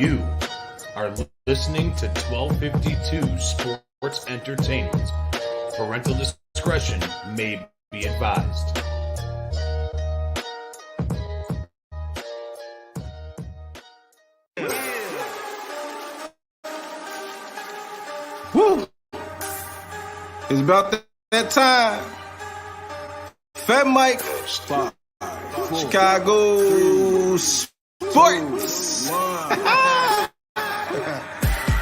You are listening to 1252 Sports Entertainment. Parental discretion may be advised. Woo! It's about that time. FatMike Chicago Sports.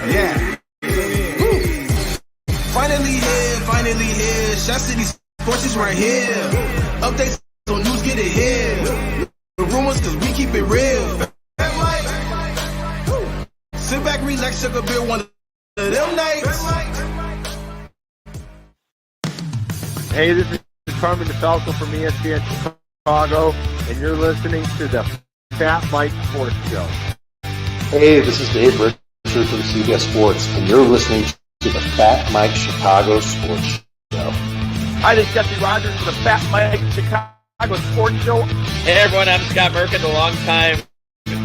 Yeah. Finally here. Shot City Sports is right here. Updates on news, get it here. The rumors, cause we keep it real. Sit back, relax, sugar beer, one of them nights. Hey, this is Carmen DeFalco from ESPN Chicago, and you're listening to the FatMike Sports Show. Hey, this is Dave Brisker from CBS Sports, and you're listening to the FatMike Chicago Sports Show. Hi, this is Jesse Rogers from the FatMike Chicago Sports Show. Hey, everyone, I'm Scott Merkin, the longtime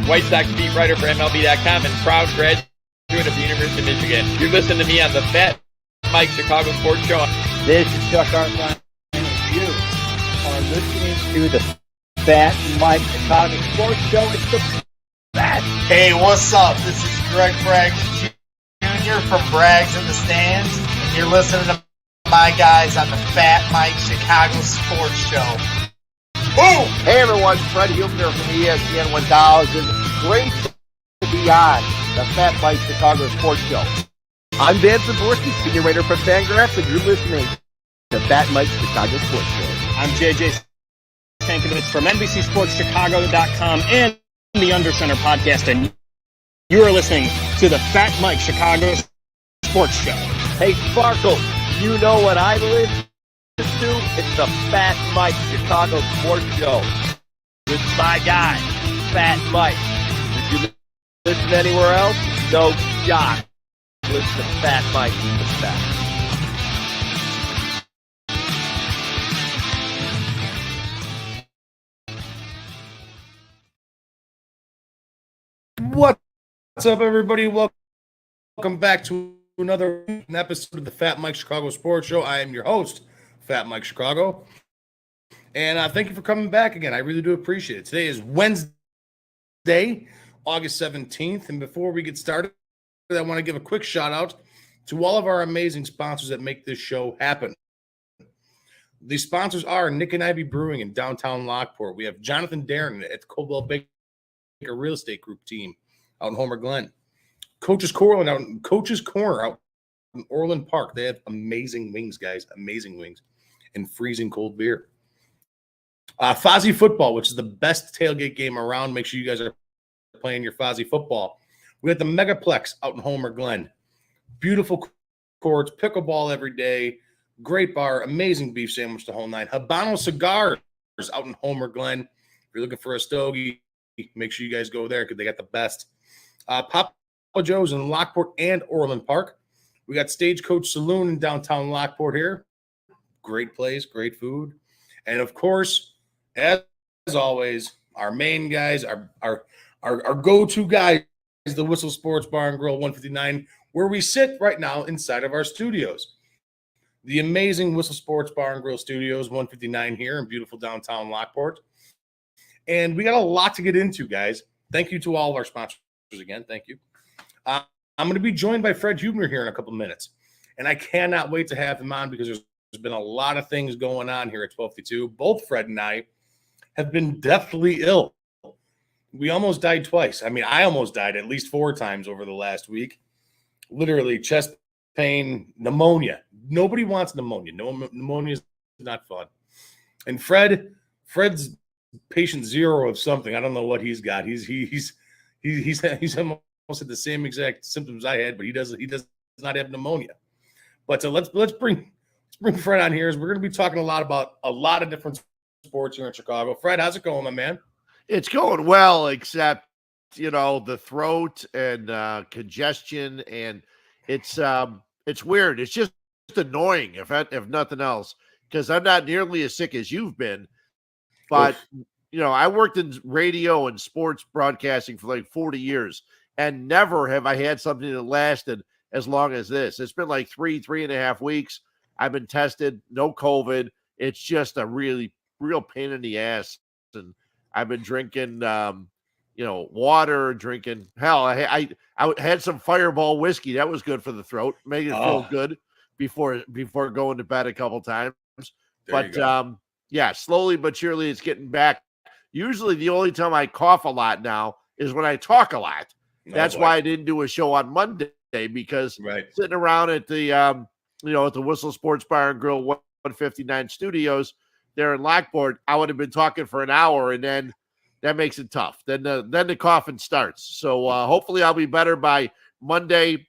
White Sox beat writer for MLB.com and proud graduate of the University of Michigan. You're listening to me on the FatMike Chicago Sports Show. This is Chuck Armstrong, and you are listening to the FatMike Chicago Sports Show. It's the best. Hey, what's up? This is Greg Braggs Jr. from Braggs in the Stands, and you're listening to my guys on the FatMike Chicago Sports Show. Boom! Hey, everyone, Fred Huebner from ESPN 1000. Great to be on the FatMike Chicago Sports Show. I'm Dan Zaborski, senior writer for Fangraphs, and you're listening to FatMike Chicago Sports Show. I'm JJ Stankovich from NBCSportsChicago.com and the Undercenter podcast, and you are listening to the FatMike Chicago Sports Show. Hey, Sparkle, you know what I listen to? It's the FatMike Chicago Sports Show with my guy, Fat Mike. Did you listen anywhere else? No shot. Listen to Fat Mike, the best. What's up, everybody? Welcome back to another episode of the FatMike Chicago Sports Show. I am your host, FatMike Chicago, and thank you for coming back again. I really do appreciate it. Today is Wednesday, August 17th, and before we get started, I want to give a quick shout out to all of our amazing sponsors that make this show happen. The sponsors are Nick and Ivy Brewing in downtown Lockport. We have Jonathan Darren at the Coldwell Baker Real Estate Group team out in Homer Glen. Coach's Corner out in Orland Park. They have amazing wings, guys. Amazing wings and freezing cold beer. Fozzie Football, which is the best tailgate game around. Make sure you guys are playing your Fozzie Football. We got the Megaplex out in Homer Glen. Beautiful courts, pickleball every day, great bar, amazing beef sandwich the whole night. Habano Cigars out in Homer Glen. If you're looking for a stogie, make sure you guys go there because they got the best. Papa Joe's in Lockport and Orland Park. We got Stagecoach Saloon in downtown Lockport here. Great place, great food. And, of course, as always, our main guys, our go-to guys, is the Whistle Sports Bar and Grill 159, where we sit right now inside of our studios. The amazing Whistle Sports Bar and Grill Studios 159 here in beautiful downtown Lockport. And we got a lot to get into, guys. Thank you to all of our sponsors again. Thank you. I'm going to be joined by Fred Huebner here in a couple minutes. And I cannot wait to have him on because there's been a lot of things going on here at 1252. Both Fred and I have been deathly ill. We almost died twice. I mean, I almost died at least 4 times over the last week. Literally, chest pain, pneumonia. Nobody wants pneumonia. No, pneumonia is not fun. And Fred's patient zero of something. I don't know what he's got. He's almost had the same exact symptoms I had, but he does not have pneumonia. But let's bring Fred on here. As we're going to be talking a lot about a lot of different sports here in Chicago. Fred, how's it going, my man? It's going well, except, the throat and congestion, and it's weird. It's just annoying, if nothing else, because I'm not nearly as sick as you've been. But, I worked in radio and sports broadcasting for like 40 years, and never have I had something that lasted as long as this. It's been like 3.5 weeks. I've been tested, no COVID. It's just a real pain in the ass. And I've been drinking, water, drinking. Hell, I had some Fireball whiskey. That was good for the throat. Made it feel good before going to bed a couple times. But slowly but surely it's getting back. Usually the only time I cough a lot now is when I talk a lot. That's why I didn't do a show on Monday, because sitting around at the at the Whistle Sports Bar and Grill 159 Studios there in Lockport, I would have been talking for an hour, and then that makes it tough. Then the coughing starts. So hopefully I'll be better by Monday.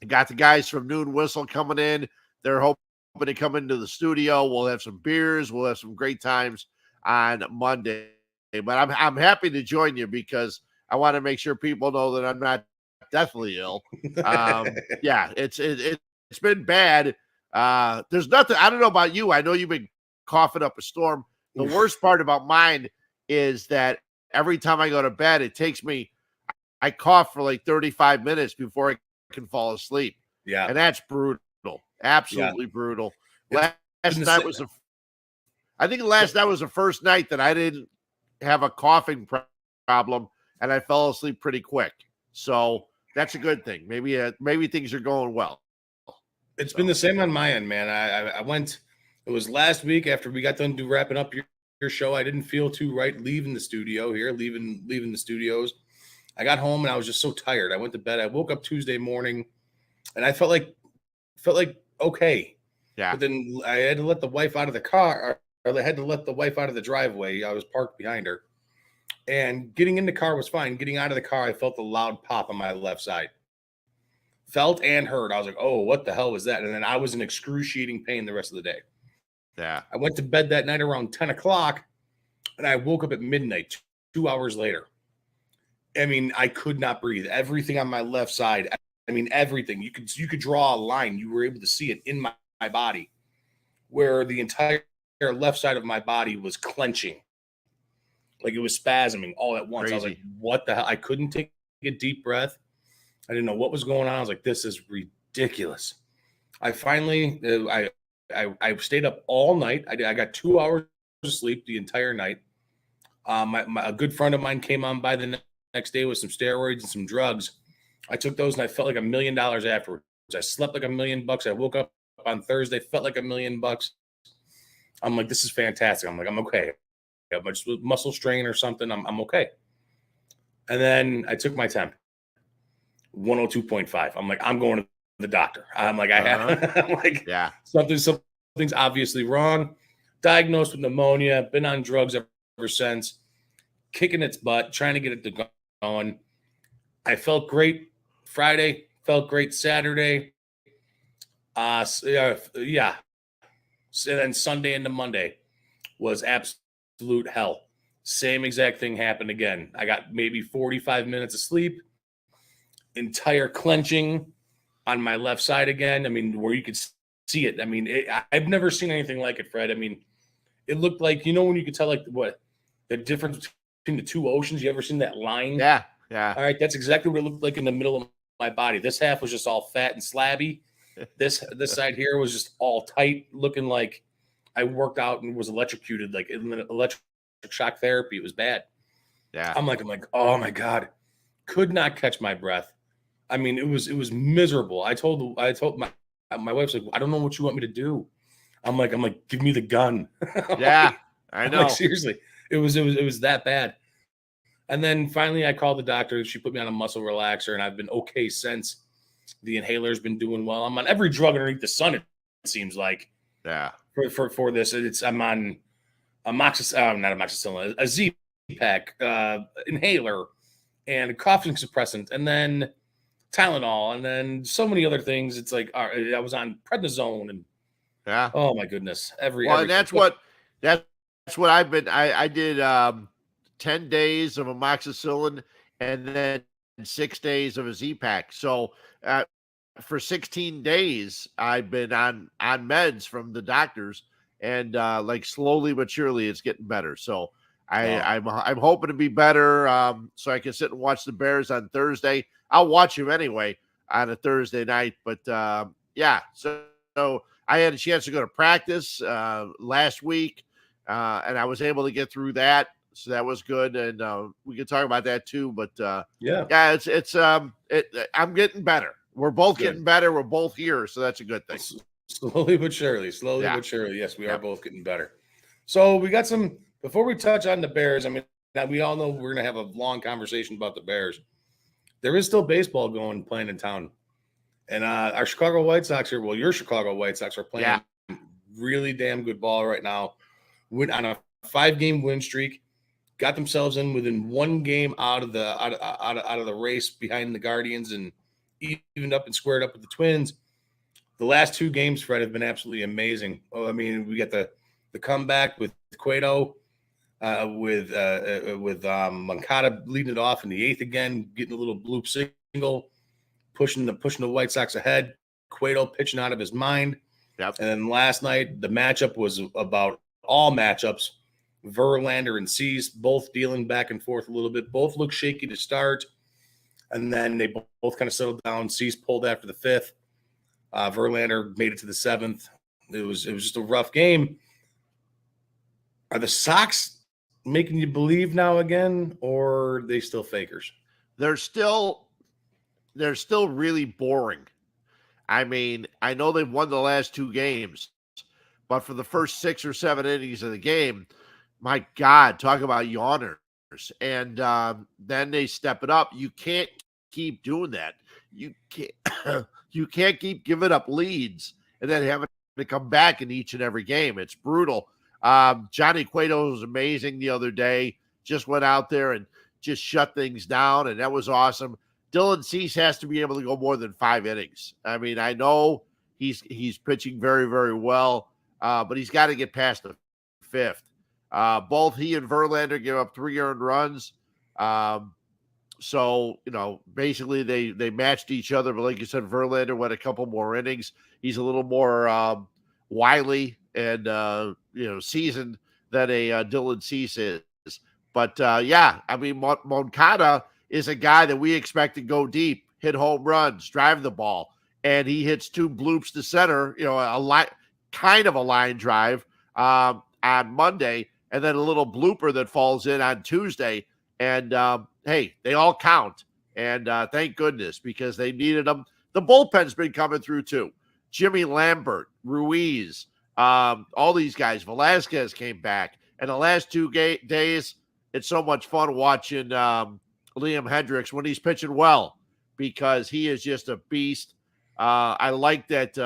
I got the guys from Noon Whistle coming in. They're hoping to come into the studio. We'll have some beers. We'll have some great times on Monday. But I'm happy to join you, because I want to make sure people know that I'm not deathly ill. It's been bad. There's nothing. I don't know about you. I know you've been coughing up a storm. The worst part about mine is that every time I go to bed, I cough for like 35 minutes before I can fall asleep. Yeah. And that's brutal. Absolutely brutal. Last night was the first night that I didn't have a coughing problem, and I fell asleep pretty quick. So that's a good thing. Maybe things are going well. It's been the same on my end, man. I went. It was last week after we got done wrapping up your show. I didn't feel too right leaving the studio here, leaving the studios. I got home and I was just so tired. I went to bed. I woke up Tuesday morning, and I felt like okay. Yeah. But then I had to let the wife out of the car, or I had to let the wife out of the driveway. I was parked behind her, and getting in the car was fine. Getting out of the car, I felt a loud pop on my left side. Felt and heard. I was like, oh, what the hell was that? And then I was in excruciating pain the rest of the day. Yeah. I went to bed that night around 10 o'clock, and I woke up at midnight, 2 hours later. I mean, I could not breathe. Everything on my left side, I mean, everything. You could draw a line. You were able to see it in my body, where the entire left side of my body was clenching. Like it was spasming all at once. Crazy. I was like, what the hell? I couldn't take a deep breath. I didn't know what was going on. I was like, this is ridiculous. I finally, I stayed up all night. I got 2 hours of sleep the entire night. A good friend of mine came on by the next day with some steroids and some drugs. I took those and I felt like $1 million afterwards. I slept like $1 million. I woke up on Thursday, felt like $1 million. I'm like, this is fantastic. I'm like, I'm okay. I got just muscle strain or something. I'm okay. And then I took my temp, 102.5. I'm like, I'm going to the doctor. I'm like, I'm like, yeah, something's obviously wrong. Diagnosed with pneumonia. Been on drugs ever since. Kicking its butt, trying to get it to going. I felt great Friday. Felt great Saturday. Yeah. And then Sunday into Monday was absolute hell. Same exact thing happened again. I got maybe 45 minutes of sleep. Entire clenching on my left side again. I mean, where you could see it. I mean, I've never seen anything like it, Fred. I mean, it looked like, when you could tell, like, what the difference between the two oceans. You ever seen that line? Yeah. Yeah. All right. That's exactly what it looked like in the middle of my body. This half was just all fat and slabby. This side here was just all tight, looking like I worked out and was electrocuted, like electric shock therapy. It was bad. Yeah. I'm like, oh my God. Could not catch my breath. I mean, it was miserable. I told my wife's like, I don't know what you want me to do. I'm like, give me the gun. Yeah, I know. Like, seriously, it was that bad. And then finally I called the doctor. She put me on a muscle relaxer, and I've been okay since. The inhaler's been doing well. I'm on every drug underneath the sun, it seems like. Yeah. For this, I'm on not amoxicillin, a Z-Pack, inhaler, and a coughing suppressant, and then Tylenol, and then so many other things. It's like I was on prednisone, and oh my goodness, and that's what I've been. I did 10 days of amoxicillin, and then 6 days of a Z-Pack. So for 16 days, I've been on meds from the doctors, and like slowly but surely, it's getting better. So I'm hoping to be better, so I can sit and watch the Bears on Thursday. I'll watch them anyway on a Thursday night. But yeah, so I had a chance to go to practice last week, and I was able to get through that. So that was good, and we can talk about that too. But yeah, I'm getting better. We're both getting better. We're both here, so that's a good thing. Slowly but surely. Yes, we are both getting better. So we got some. Before we touch on the Bears, I mean, we all know we're going to have a long conversation about the Bears. There is still baseball playing in town, and our Chicago White Sox here. Well, your Chicago White Sox are playing really damn good ball right now. Went on a 5-game win streak. Got themselves within 1 game out of the race behind the Guardians and evened up and squared up with the Twins. The last 2 games, Fred, have been absolutely amazing. Oh, I mean, we got the comeback with Cueto, with Moncada leading it off in the 8th again, getting a little bloop single, pushing the White Sox ahead. Cueto pitching out of his mind. Yep. And then last night, the matchup was about all matchups. Verlander and Cease both dealing back and forth a little bit. Both look shaky to start, and then they both kind of settled down. Cease pulled after the 5th. Verlander made it to the 7th. It was just a rough game. Are the Sox making you believe now again, or are they still fakers? They're still really boring. I mean, I know they've won the last 2 games, but for the first 6 or 7 innings of the game, my God, talk about yawners. And then they step it up. You can't keep doing that. You can't keep giving up leads and then having to come back in each and every game. It's brutal. Johnny Cueto was amazing the other day. Just went out there and just shut things down, and that was awesome. Dylan Cease has to be able to go more than 5 innings. I mean, I know he's pitching very, very well, but he's got to get past the 5th. Both he and Verlander give up 3 earned runs. So, basically they matched each other. But like you said, Verlander went a couple more innings. He's a little more wily and, seasoned than a Dylan Cease is. But, I mean, Moncada is a guy that we expect to go deep, hit home runs, drive the ball. And he hits 2 bloops to center, a line drive on Monday. And then a little blooper that falls in on Tuesday. And, hey, they all count. And thank goodness, because they needed them. The bullpen's been coming through, too. Jimmy Lambert, Ruiz, all these guys. Velasquez came back. And the last 2 days, it's so much fun watching Liam Hendricks when he's pitching well, because he is just a beast. I like that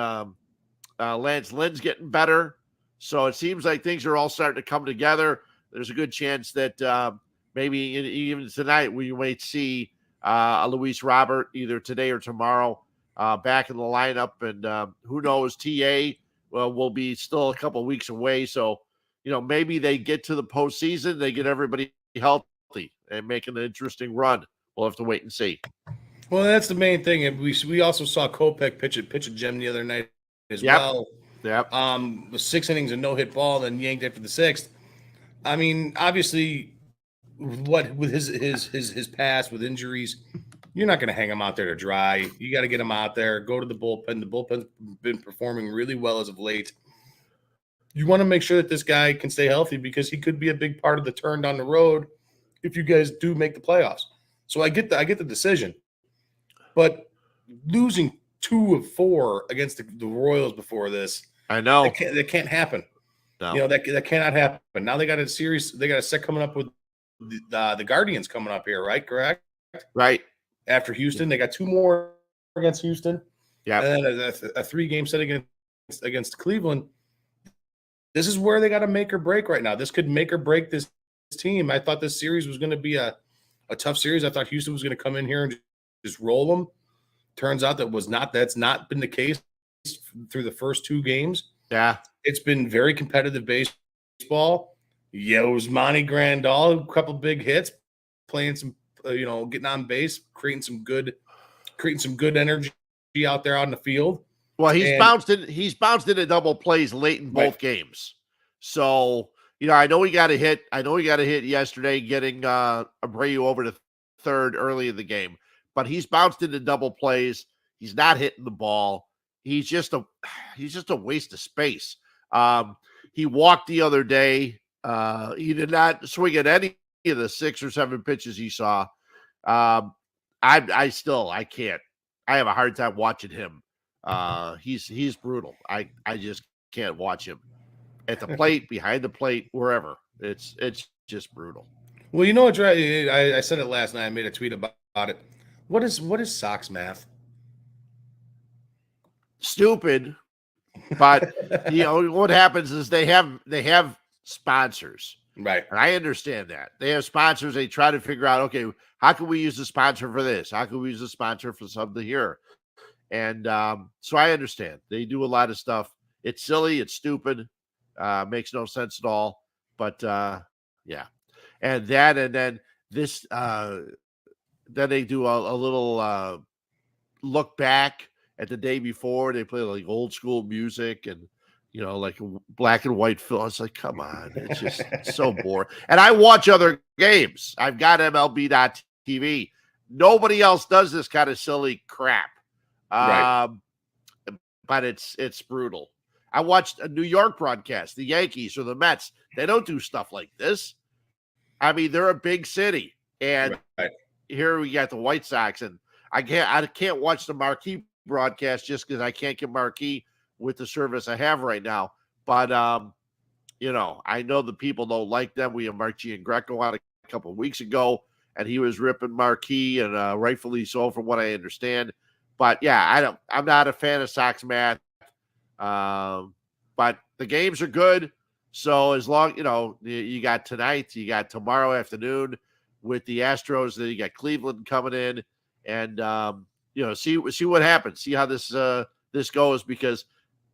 Lance Lynn's getting better. So it seems like things are all starting to come together. There's a good chance that maybe even tonight we might see Luis Robert either today or tomorrow back in the lineup. And who knows, TA will be still a couple of weeks away. So, maybe they get to the postseason, they get everybody healthy and make an interesting run. We'll have to wait and see. Well, that's the main thing. And we also saw Kopech pitch a gem the other night as well. Yep. 6 innings and no hit ball, then yanked after the 6th. I mean, obviously, what with his past with injuries, you're not going to hang him out there to dry. You got to get him out there. Go to the bullpen. The bullpen's been performing really well as of late. You want to make sure that this guy can stay healthy, because he could be a big part of the turn down the road if you guys do make the playoffs. So I get the decision, but losing 2 of 4 against the Royals before this, I know that can't happen. No. That cannot happen. Now they got a series. They got a set coming up with the Guardians coming up here, right? Correct. Right. After Houston, they got 2 more against Houston. Yeah. And then a 3-game set against Cleveland. This is where they got to make or break right now. This could make or break this team. I thought this series was going to be a tough series. I thought Houston was going to come in here and just roll them. Turns out that's not been the case through the first 2 games. Yeah. It's been very competitive baseball. Yasmani Grandal, a couple big hits, playing some, getting on base, creating some good energy out there on the field. Well, he's bounced in a double plays late in both games. So I know he got a hit. I know he got a hit yesterday, getting Abreu over to third early in the game. But he's bounced into double plays. He's not hitting the ball. He's just a waste of space. He walked the other day. He did not swing at any of the 6 or 7 pitches he saw. I can't. I have a hard time watching him. He's brutal. I just can't watch him at the plate, behind the plate, wherever. It's just brutal. Well, you know what? I said it last night. I made a tweet about it. What is Sox math? Stupid, but what happens is they have sponsors, right? And I understand that they have sponsors. They try to figure out, okay, how can we use the sponsor for this? How can we use the sponsor for something here? And so I understand they do a lot of stuff. It's silly. It's stupid. Makes no sense at all. But yeah, and then this. Then they do a little look back at the day before. They play like old school music and, like black and white film. It's like, come on. It's just so boring. And I watch other games. I've got MLB.TV. Nobody else does this kind of silly crap. Right. But it's brutal. I watched a New York broadcast, the Yankees or the Mets. They don't do stuff like this. I mean, they're a big city. And right. Here we got the White Sox, and I can't watch the Marquee broadcast just because I can't get Marquee with the service I have right now. But I know the people don't like them. We have Mark Giangreco on a couple of weeks ago, and he was ripping Marquee, and rightfully so, from what I understand. But yeah, I'm not a fan of Sox math. But the games are good. So as long you got tonight, you got tomorrow afternoon with the Astros, then you got Cleveland coming in, and see what happens, see how this goes, because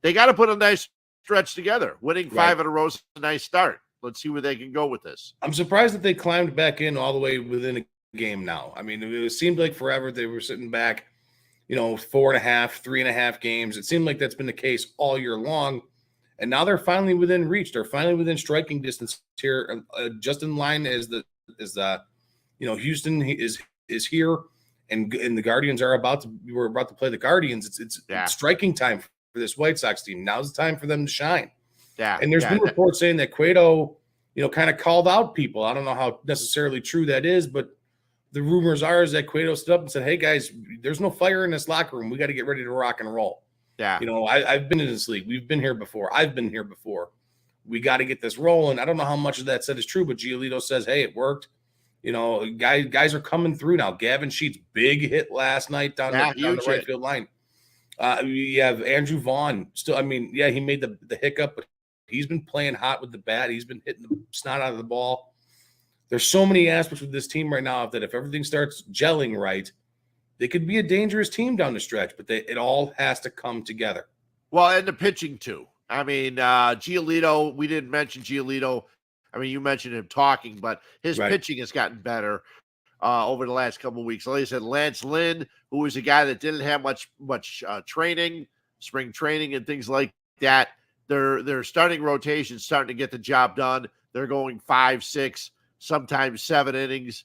they got to put a nice stretch together. Winning 5 in a row is a nice start. Let's see where they can go with this. I'm surprised that they climbed back in all the way within a game now. I mean, it seemed like forever they were sitting back, 4.5, 3.5 games. It seemed like that's been the case all year long. And now they're finally within reach. They're finally within striking distance here, just in line as Houston is here, and the Guardians we're about to play the Guardians. It's striking time for this White Sox team. Now's the time for them to shine. Yeah. And there's been reports saying that Cueto, kind of called out people. I don't know how necessarily true that is, but the rumors are is that Cueto stood up and said, "Hey guys, there's no fire in this locker room. We got to get ready to rock and roll." Yeah. I've been in this league. We've been here before. I've been here before. We got to get this rolling. I don't know how much of that said is true, but Giolito says, "Hey, it worked." Guys are coming through now. Gavin Sheets, big hit last night down the right field line. You have Andrew Vaughn still. I mean, yeah, he made the hiccup, but he's been playing hot with the bat. He's been hitting the snot out of the ball. There's so many aspects with this team right now that if everything starts gelling right, they could be a dangerous team down the stretch, but it all has to come together. Well, and the pitching too. I mean, Giolito, we didn't mention Giolito. I mean, you mentioned him talking, but his pitching has gotten better over the last couple of weeks. Like I said, Lance Lynn, who was a guy that didn't have much training, spring training and things like that. Their starting rotation starting to get the job done. They're going 5, 6, sometimes 7 innings.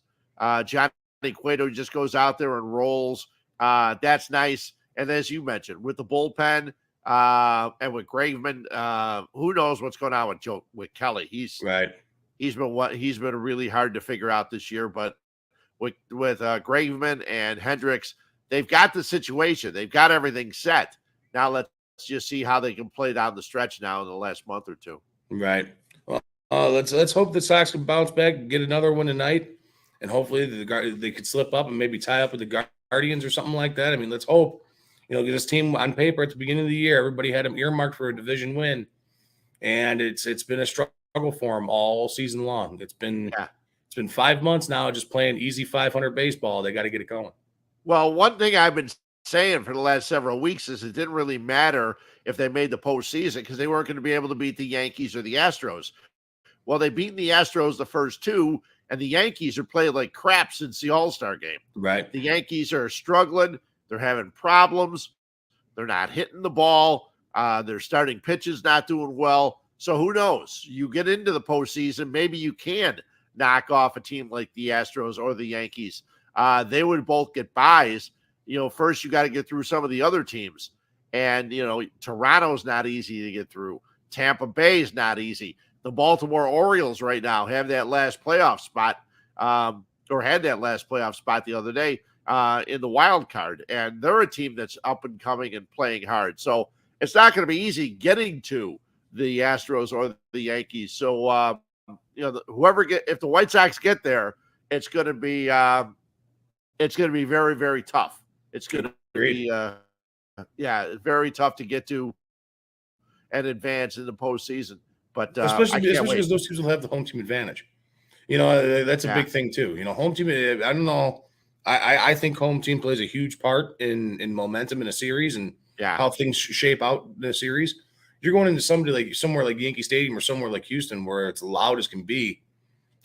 Johnny Cueto just goes out there and rolls. That's nice. And as you mentioned, with the bullpen and with Graveman, who knows what's going on with Kelly? He's been really hard to figure out this year. But with Graveman and Hendricks, they've got the situation. They've got everything set. Now let's just see how they can play down the stretch now in the last month or two. Right. Well, let's hope the Sox can bounce back and get another one tonight, and hopefully they could slip up and maybe tie up with the Guardians or something like that. I mean, let's hope. This team on paper at the beginning of the year, everybody had them earmarked for a division win, and it's been a struggle for them all season long. It's been 5 months now just playing easy 500 baseball. They got to get it going. Well, one thing I've been saying for the last several weeks is it didn't really matter if they made the postseason because they weren't going to be able to beat the Yankees or the Astros. Well, they beat the Astros the first 2, and the Yankees are playing like crap since the All-Star game. Right. The Yankees are struggling. They're having problems. They're not hitting the ball. Their starting pitch is not doing well. So who knows? You get into the postseason, maybe you can knock off a team like the Astros or the Yankees. They would both get buys. First you got to get through some of the other teams. And, Toronto's not easy to get through. Tampa Bay is not easy. The Baltimore Orioles right now have that last playoff spot, or had that last playoff spot the other day in the wild card. And they're a team that's up and coming and playing hard. So it's not going to be easy getting to the Astros or the Yankees. So, if the White Sox get there, it's going to be very, very tough. It's going to be, very tough to get to and advance in the postseason. But especially because those teams will have the home team advantage. That's a big thing too. Home team. I don't know. I think home team plays a huge part in momentum in a series and how things shape out in a series. You're going into somewhere like Yankee Stadium or somewhere like Houston where it's loud as can be.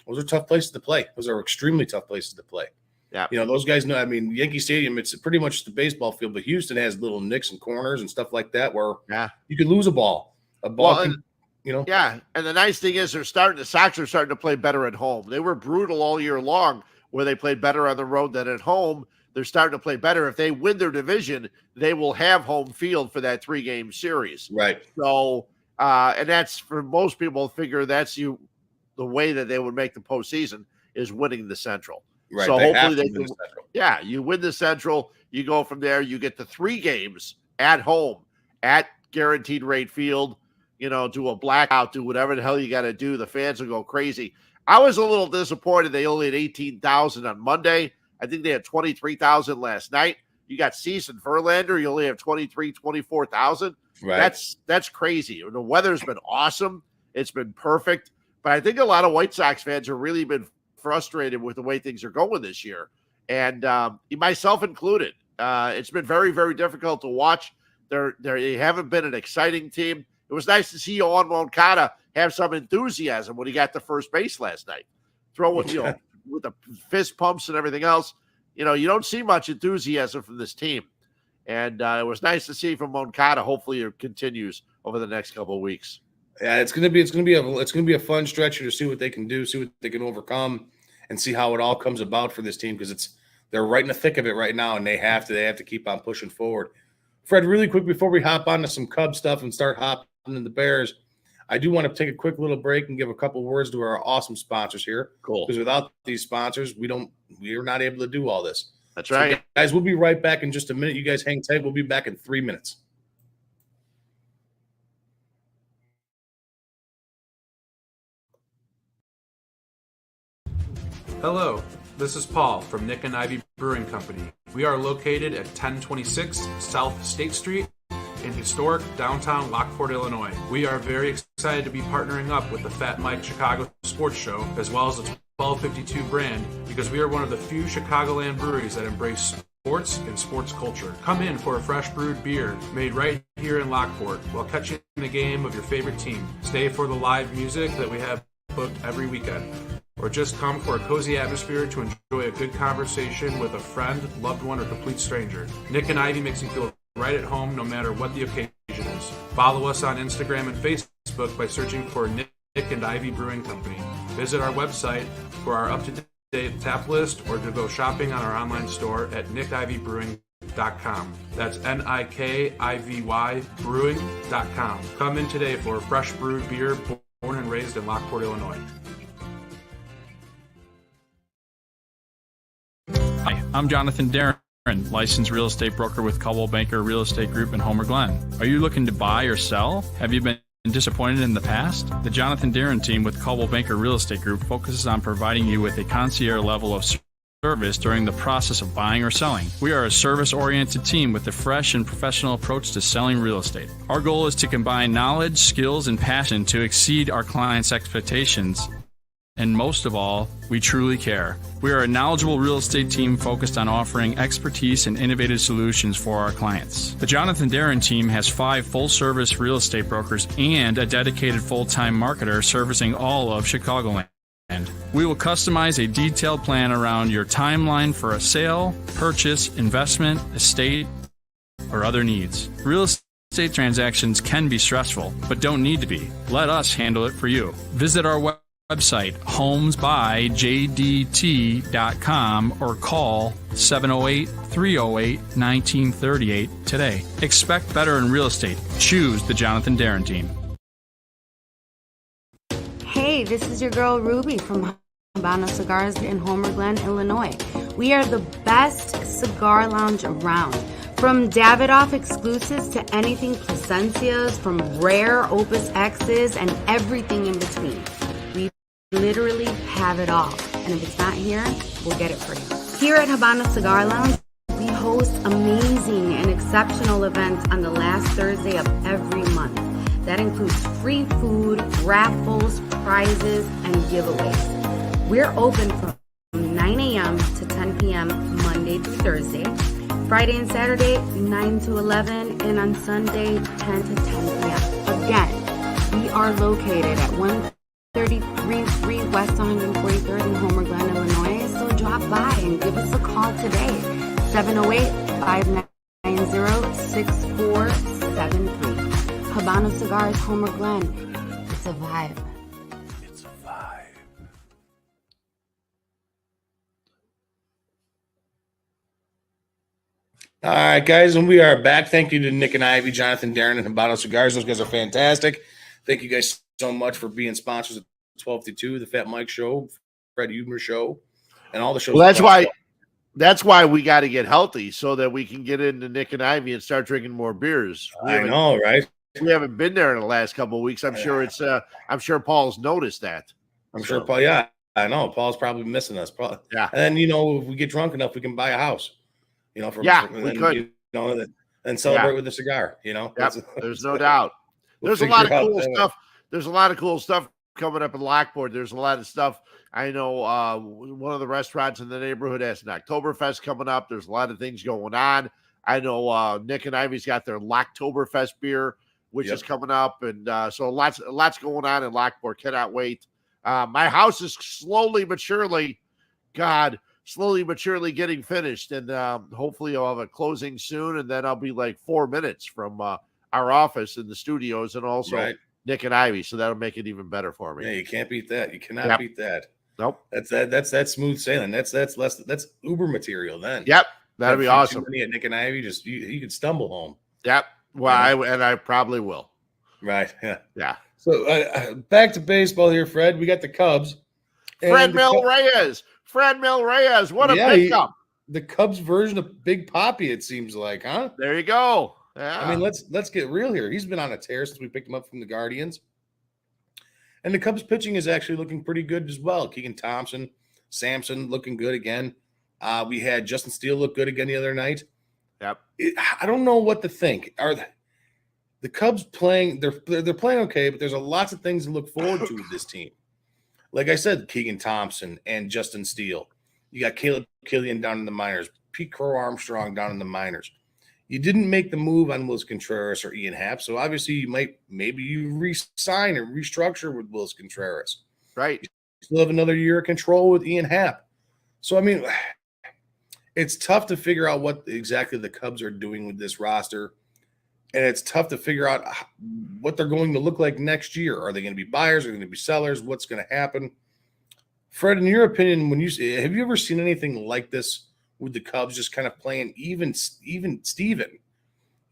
Those are tough places to play. Those are extremely tough places to play. Yeah. Those guys know. I mean, Yankee Stadium, it's pretty much the baseball field, but Houston has little nicks and corners and stuff like that where you could lose a ball. Yeah. And the nice thing is the Sox are starting to play better at home. They were brutal all year long where they played better on the road than at home. They're starting to play better. If they win their division, they will have home field for that 3-game series. Right. So, and that's for most people figure that's the way that they would make the postseason is winning the Central. Right. So hopefully you win the Central, you go from there, you get the 3 games at home at Guaranteed Rate Field, do a blackout, do whatever the hell you got to do. The fans will go crazy. I was a little disappointed they only had 18,000 on Monday. I think they had 23,000 last night. You got Cease and Verlander. You only have 24,000. Right. That's crazy. The weather's been awesome. It's been perfect. But I think a lot of White Sox fans have really been frustrated with the way things are going this year. And myself included. It's been very, very difficult to watch. They haven't been an exciting team. It was nice to see Yoan Moncada have some enthusiasm when he got to first base last night. With the fist pumps and everything else. You don't see much enthusiasm from this team. And it was nice to see from Moncada. Hopefully it continues over the next couple of weeks. Yeah, it's gonna be a fun stretch to see what they can do, see what they can overcome, and see how it all comes about for this team because they're right in the thick of it right now, and they have to keep on pushing forward. Fred, really quick before we hop on to some Cubs stuff and start hopping in the Bears, I do want to take a quick little break and give a couple words to our awesome sponsors here. Cool. Because without these sponsors, we're not able to do all this. That's right. So guys, we'll be right back in just a minute. You guys hang tight. We'll be back in 3 minutes. Hello, this is Paul from Nick and Ivy Brewing Company. We are located at 1026 South State Street in historic downtown Lockport, Illinois. We are very excited to be partnering up with the FatMike Chicago Sports Show as well as the 1252 brand because we are one of the few Chicagoland breweries that embrace sports and sports culture. Come in for a fresh brewed beer made right here in Lockport while catching the game of your favorite team. Stay for the live music that we have booked every weekend. Or just come for a cozy atmosphere to enjoy a good conversation with a friend, loved one, or complete stranger. Nick and Ivy makes you feel right at home no matter what the occasion is. Follow us on Instagram and Facebook by searching for Nick and Ivy Brewing Company. Visit our website for our up-to-date tap list or to go shopping on our online store at nickivybrewing.com. That's NIKIVY brewing.com. Come in today for a fresh brewed beer born and raised in Lockport, Illinois. Hi, I'm Jonathan Darren, licensed real estate broker with Coldwell Banker Real Estate Group in Homer Glen. Are you looking to buy or sell? Have you been disappointed in the past? The Jonathan Darren team with Coldwell Banker Real Estate Group focuses on providing you with a concierge level of service during the process of buying or selling. We are a service-oriented team with a fresh and professional approach to selling real estate. Our goal is to combine knowledge, skills, and passion to exceed our clients' expectations. And most of all, we truly care. We are a knowledgeable real estate team focused on offering expertise and innovative solutions for our clients. The Jonathan Darren team has 5 full-service real estate brokers and a dedicated full-time marketer servicing all of Chicagoland. We will customize a detailed plan around your timeline for a sale, purchase, investment, estate, or other needs. Real estate estate transactions can be stressful, but don't need to be. Let us handle it for you. Visit our website, homesbyjdt.com, or call 708-308-1938 today. Expect better in real estate. Choose the Jonathan Darren team. Hey, this is your girl Ruby from Habano Cigars in Homer Glen, Illinois. We are the best cigar lounge around. From Davidoff exclusives to anything Placencias, from rare Opus X's and everything in between. We literally have it all. And if it's not here, we'll get it for you. Here at Habano Cigar Lounge, we host amazing and exceptional events on the last Thursday of every month. That includes free food, raffles, prizes, and giveaways. We're open from 9 a.m. to 10 p.m. Monday through Thursday, Friday and Saturday, 9 to 11, and on Sunday, 10 to 10 p.m. Again, we are located at 133 West 143rd in Homer Glen, Illinois, so drop by and give us a call today, 708-590-6473. Habano Cigars, Homer Glen. It's a vibe. It's a vibe. All right, guys, and we are back. Thank you to Nick and Ivy, Jonathan, Darren, and Habano Cigars. Those guys are fantastic. Thank you guys so much for being sponsors of 12 to 2, the Fat Mike Show, Fred Huber Show, and all the shows. Well, that's why we got to get healthy so that we can get into Nick and Ivy and start drinking more beers. I know, right? We haven't been there in the last couple of weeks. I'm sure Paul's noticed that. I'm sure Paul. Yeah, I know. Paul's probably missing us. Paul. Yeah. And then, if we get drunk enough, we can buy a house. We could. And celebrate with a cigar. Yep, there's no doubt. There's a lot of cool stuff. There's a lot of cool stuff coming up in Lockport. There's a lot of stuff. I know one of the restaurants in the neighborhood has an Oktoberfest coming up. There's a lot of things going on. I know Nick and Ivy's got their Locktoberfest beer, which is coming up, and so lots going on in Lockport. Cannot wait. My house is slowly but surely getting finished, and hopefully I'll have a closing soon, and then I'll be like 4 minutes from our office in the studios, and also Nick and Ivy, so that'll make it even better for me. Yeah, you can't beat that. You cannot beat that. Nope. That's smooth sailing. That's Uber material then. Yep, that'd be awesome. At Nick and Ivy, you could stumble home. Yep. Well, I probably will. Right. Yeah. Yeah. So back to baseball here, Fred. We got the Cubs. Fred Reyes. What a pickup. The Cubs version of Big Papi, it seems like, huh? There you go. Yeah. I mean, let's get real here. He's been on a tear since we picked him up from the Guardians. And the Cubs pitching is actually looking pretty good as well. Keegan Thompson, Sampson looking good again. We had Justin Steele look good again the other night. Yep. I don't know what to think. Are the Cubs playing? They're playing okay, but there's lots of things to look forward to with this team. Like I said, Keegan Thompson and Justin Steele. You got Caleb Killian down in the minors. Pete Crow Armstrong down in the minors. You didn't make the move on Willis Contreras or Ian Happ, so obviously you re-sign or restructure with Willis Contreras. Right. You still have another year of control with Ian Happ. So, I mean, it's tough to figure out what exactly the Cubs are doing with this roster, and it's tough to figure out what they're going to look like next year. Are they going to be buyers? Are they going to be sellers? What's going to happen? Fred, in your opinion, have you ever seen anything like this with the Cubs just kind of playing even Steven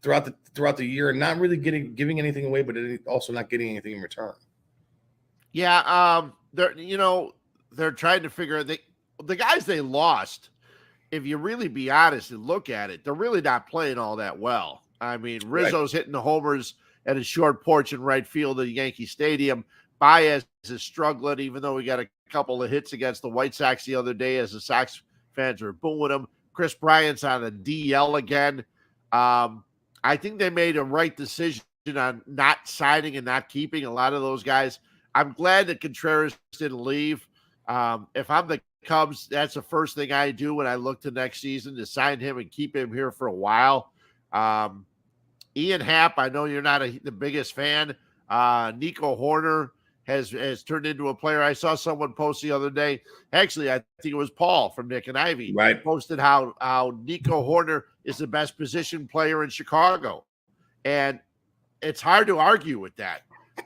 throughout the year and not really giving anything away, but also not getting anything in return? Yeah, they're trying to figure out the guys they lost. If you really be honest and look at it, they're really not playing all that well. I mean, Rizzo's hitting the homers at his short porch in right field at Yankee Stadium. Baez is struggling, even though he got a couple of hits against the White Sox the other day as the Sox fans are booing him. Chris Bryant's on a DL again. I think they made a right decision on not signing and not keeping a lot of those guys. I'm glad that Contreras didn't leave. If I'm the Cubs, that's the first thing I do when I look to next season, to sign him and keep him here for a while. Ian Happ, I know you're not the biggest fan. Nico Horner has turned into a player. I saw someone post the other day. Actually, I think it was Paul from Nick and Ivy. Right. Posted how Nico Horner is the best position player in Chicago. And it's hard to argue with that.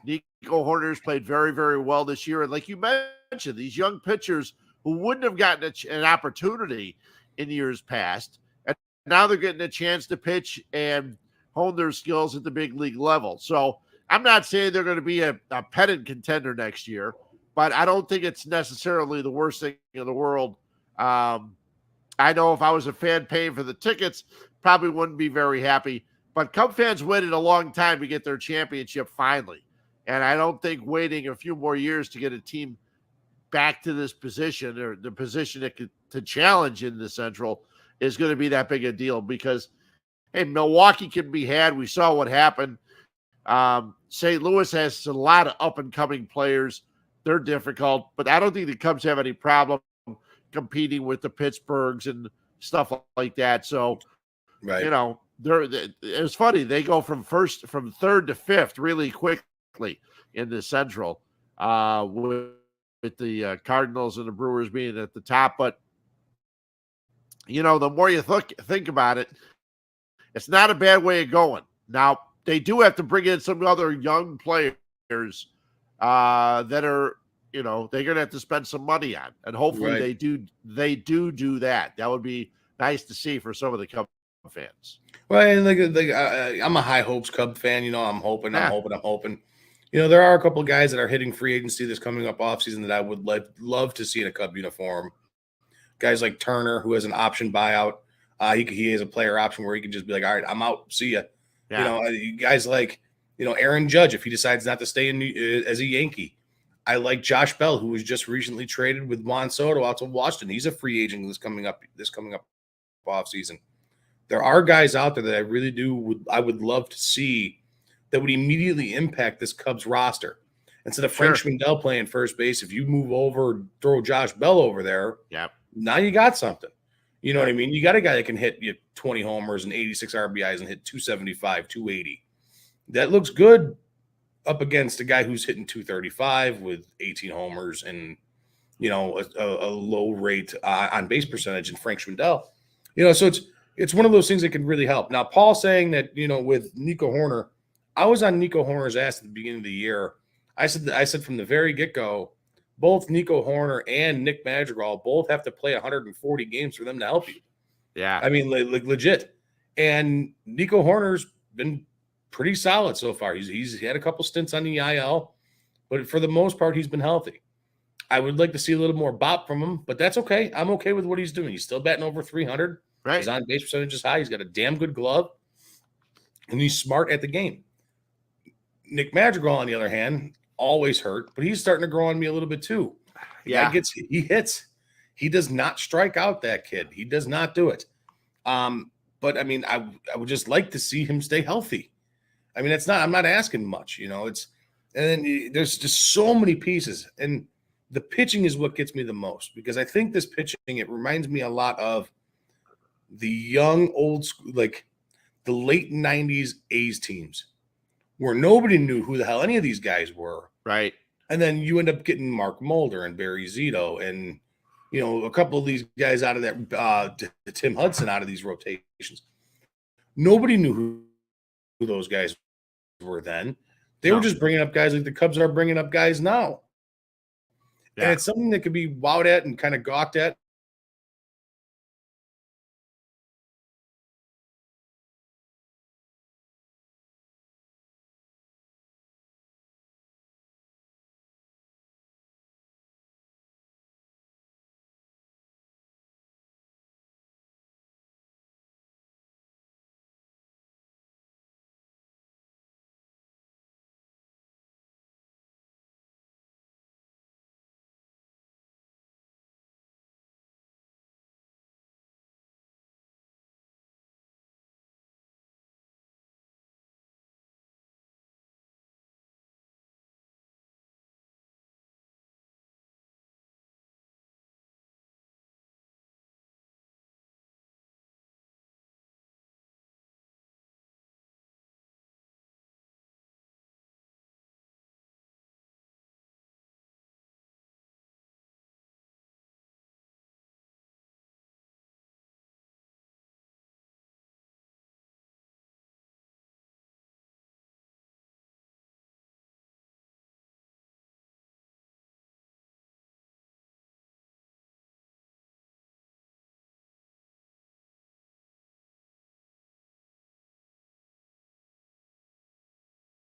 Nico Hoerner's played very, very well this year. And like you mentioned, these young pitchers who wouldn't have gotten an opportunity in years past, and now they're getting a chance to pitch and hone their skills at the big league level. So I'm not saying they're going to be a pennant contender next year, but I don't think it's necessarily the worst thing in the world. I know if I was a fan paying for the tickets, probably wouldn't be very happy. But Cub fans waited a long time to get their championship finally. And I don't think waiting a few more years to get a team back to this position or the position that could to challenge in the Central is going to be that big a deal because, hey, Milwaukee can be had. We saw what happened. St. Louis has a lot of up-and-coming players. They're difficult, but I don't think the Cubs have any problem competing with the Pittsburghs and stuff like that. So, right. You know, it's funny. They go from third to fifth really quickly in the Central with the Cardinals and the Brewers being at the top. But, you know, the more you think about it, it's not a bad way of going. Now, they do have to bring in some other young players that are, you know, they're going to have to spend some money on. And hopefully they do that. That would be nice to see for some of the Cub fans. Well, and I'm a high hopes Cub fan. You know, I'm hoping. You know, there are a couple of guys that are hitting free agency this coming up offseason that I would love to see in a Cub uniform. Guys like Turner, who has an option buyout. He has a player option where he can just be like, all right, I'm out. See ya. Yeah. You know, guys like, you know, Aaron Judge, if he decides not to stay as a Yankee. I like Josh Bell, who was just recently traded with Juan Soto out to Washington. He's a free agent this coming up offseason. There are guys out there that I really I would love to see that would immediately impact this Cubs roster. Instead of Frank Schwindel playing first base, if you move over, throw Josh Bell over there, now you got something. You know what I mean? You got a guy that can hit 20 homers and 86 RBIs and hit 275, 280. That looks good up against a guy who's hitting 235 with 18 homers and, you know, a low rate on base percentage in Frank Schwindel. You know, so it's one of those things that can really help. Now, Paul saying that, you know, with Nico Hoerner, I was on Nico Hoerner's ass at the beginning of the year. I said from the very get-go, both Nico Hoerner and Nick Madrigal both have to play 140 games for them to help you. Yeah. I mean, like legit. And Nico Hoerner's been pretty solid so far. He's had a couple stints on the IL, but for the most part, he's been healthy. I would like to see a little more bop from him, but that's okay. I'm okay with what he's doing. He's still batting over 300. Right. His on-base percentage is high. He's got a damn good glove, and he's smart at the game. Nick Madrigal, on the other hand, always hurt, but he's starting to grow on me a little bit too. Yeah. He hits. He does not strike out, that kid. He does not do it. But I mean, I would just like to see him stay healthy. I mean, I'm not asking much, you know, and then there's just so many pieces, and the pitching is what gets me the most, because I think this pitching, it reminds me a lot of the young old school, like the late 90s A's teams, where nobody knew who the hell any of these guys were. Right. And then you end up getting Mark Mulder and Barry Zito and, you know, a couple of these guys out of that, Tim Hudson out of these rotations. Nobody knew who those guys were then. They were just bringing up guys like the Cubs are bringing up guys now. Yeah. And it's something that could be wowed at and kind of gawked at